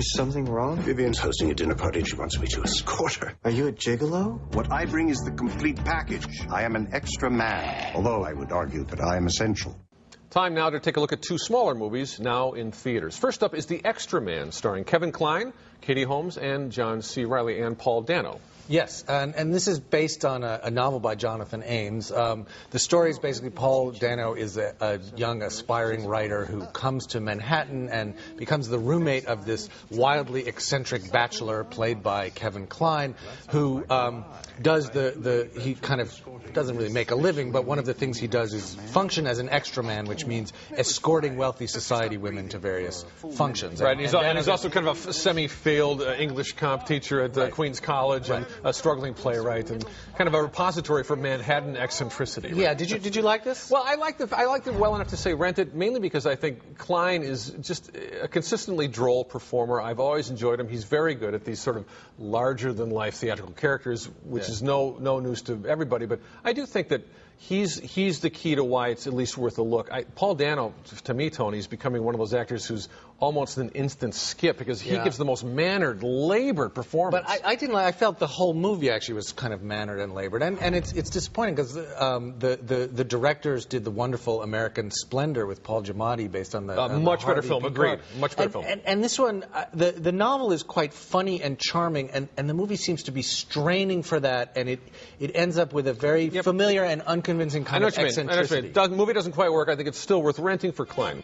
Is something wrong? Vivian's hosting a dinner party and she wants me to escort her. Are you a gigolo? What I bring is the complete package. I am an extra man, although I would argue that I am essential. Time now to take a look at two smaller movies now in theaters. First up is The Extra Man, starring Kevin Kline, Katie Holmes, and John C. Reilly and Paul Dano. Yes, and this is based on a novel by Jonathan Ames. The story is basically Paul Dano is a young aspiring writer who comes to Manhattan and becomes the roommate of this wildly eccentric bachelor played by Kevin Kline, who he kind of doesn't really make a living, but one of the things he does is function as an extra man, which means escorting wealthy society women to various functions. Right, and he's also kind of a semi-failed English comp teacher at Queens College and a struggling playwright and kind of a repository for Manhattan eccentricity. Right? Yeah, did you like this? Well, I liked it well enough to say rent it, mainly because I think Kline is just a consistently droll performer. I've always enjoyed him. He's very good at these sort of larger-than-life theatrical characters, which is no news to everybody, but I do think that he's the key to why it's at least worth a look. Paul Dano, to me, Tony, is becoming one of those actors who's almost an instant skip because he gives the most mannered, labored performance. But I felt the whole movie actually was kind of mannered and labored, and it's disappointing because the directors did the wonderful American Splendor with Paul Giamatti based on the much better Harvey film. Agreed. Much better film. And this one, the novel is quite funny and charming, and the movie seems to be straining for that, and it ends up with a very familiar and unconvincing kind of eccentricity. The movie doesn't quite work. I think it's still worth renting for Kline.